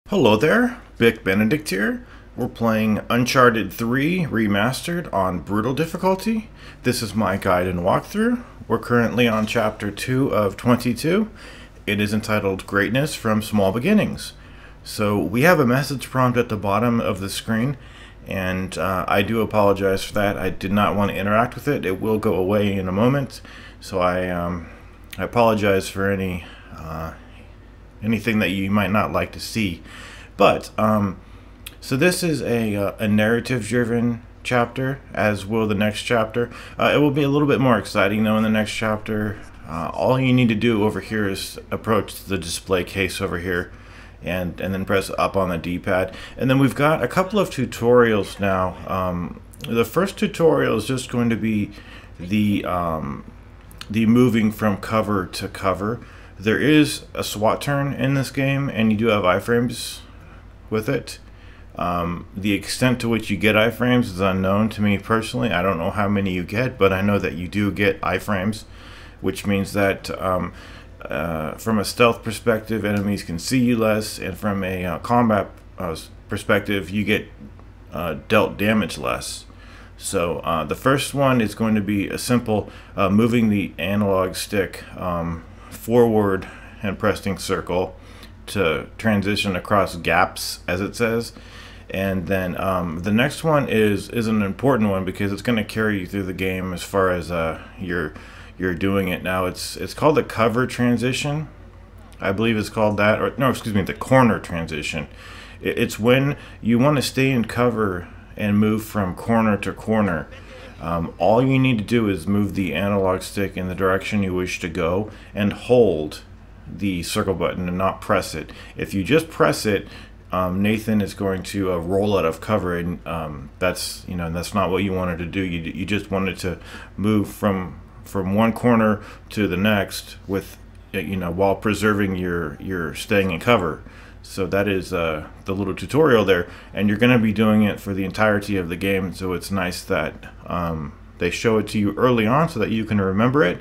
Hello there, Vic Benedict here. We're playing Uncharted 3 Remastered on Brutal difficulty. This is my guide and walkthrough. We're currently on Chapter 2 of 22. It is entitled Greatness from Small Beginnings. So we have a message prompt at the bottom of the screen, and I do apologize for that. I did not want to interact with it. It will go away in a moment, so I apologize for anything that you might not like to see. But so this is a narrative-driven chapter, as will the next chapter. It will be a little bit more exciting though in the next chapter. All you need to do over here is approach the display case over here and then press up on the D-pad. And then we've got a couple of tutorials now. The first tutorial is just going to be the moving from cover to cover. There is a SWAT turn in this game, and you do have iframes with it. The extent to which you get iframes is unknown to me personally. I don't know how many you get, but I know that you do get iframes, which means that from a stealth perspective, enemies can see you less, and from a combat perspective, you get dealt damage less. So the first one is going to be a simple moving the analog stick forward and pressing circle to transition across gaps, as it says. And then the next one is an important one because it's going to carry you through the game as far as you're doing it. Now it's called the cover transition, I believe it's called that, or no, excuse me, the corner transition. It's when you want to stay in cover and move from corner to corner. All you need to do is move the analog stick in the direction you wish to go and hold the circle button and not press it. If you just press it, Nathan is going to roll out of cover, and that's not what you wanted to do. You just wanted to move from one corner to the next with while preserving your staying in cover. So that is the little tutorial there, and you're going to be doing it for the entirety of the game, so it's nice that they show it to you early on so that you can remember it.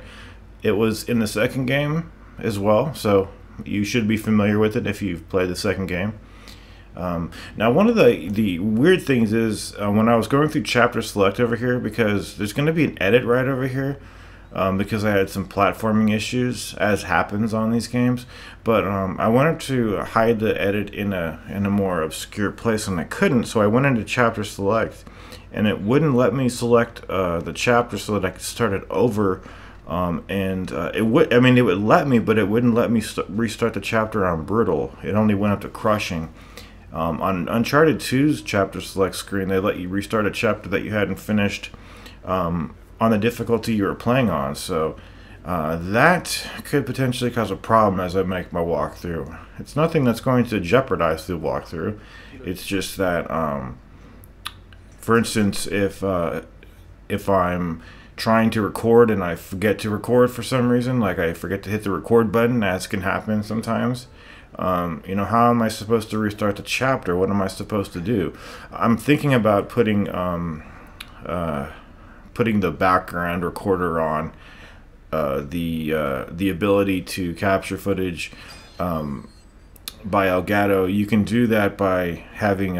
It was in the second game as well, so you should be familiar with it if you've played the second game. Now, one of the weird things is when I was going through chapter select over here, because there's going to be an edit right over here, because I had some platforming issues, as happens on these games. But I wanted to hide the edit in a more obscure place, and I couldn't. So I went into chapter select, and it wouldn't let me select the chapter so that I could start it over. It would let me, but it wouldn't let me restart the chapter on brutal. It only went up to crushing. On Uncharted 2's chapter select screen, they let you restart a chapter that you hadn't finished on the difficulty you were playing on. So that could potentially cause a problem as I make my walkthrough. It's nothing that's going to jeopardize the walkthrough. It's just that, for instance, if I'm trying to record and I forget to record for some reason, like I forget to hit the record button, as can happen sometimes. How am I supposed to restart the chapter? What am I supposed to do? I'm thinking about putting the background recorder on, the ability to capture footage by Elgato. You can do that by having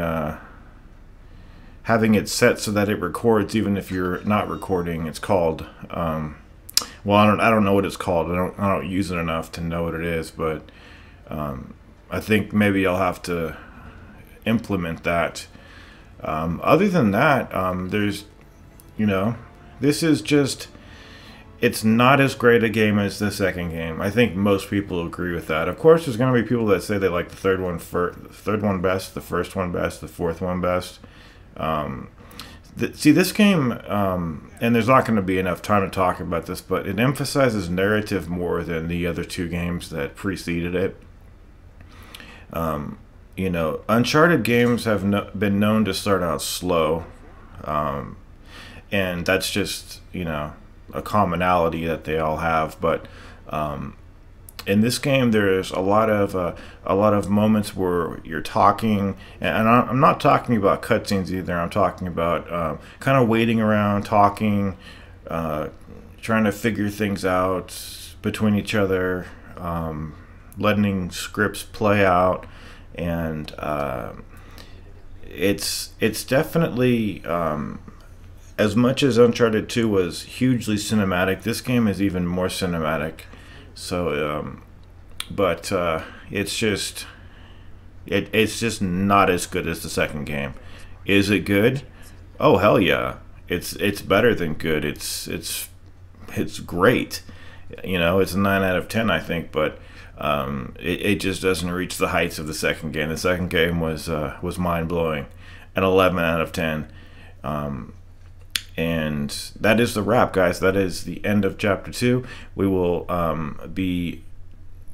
it set so that it records even if you're not recording. It's called well, I don't know what it's called. I don't use it enough to know what it is, but I think maybe I'll have to implement that. Other than that, there's this is just, it's not as great a game as the second game. I think most people agree with that. Of course, there's going to be people that say they like the third one best, the first one best, the fourth one best. See, this game, and there's not going to be enough time to talk about this, but it emphasizes narrative more than the other two games that preceded it. Uncharted games have been known to start out slow. And that's just, a commonality that they all have. But in this game, there's a lot of moments where you're talking, and I'm not talking about cutscenes either. I'm talking about kind of waiting around, talking, trying to figure things out between each other, letting scripts play out, and it's definitely as much as Uncharted 2 was hugely cinematic, this game is even more cinematic. So, but it's just not as good as the second game. Is it good? Oh hell yeah! It's better than good. It's great. You know, it's a 9 out of 10, I think, but it just doesn't reach the heights of the second game. The second game was mind blowing, an 11 out of 10. And that is the wrap, guys. That is the end of chapter 2. We will be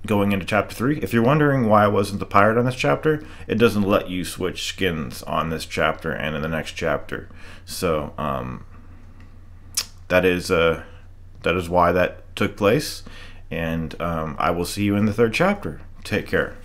going into chapter 3. If you're wondering why I wasn't the pirate on this chapter, it doesn't let you switch skins on this chapter and in the next chapter. So that is why that took place. And I will see you in the third chapter. Take care.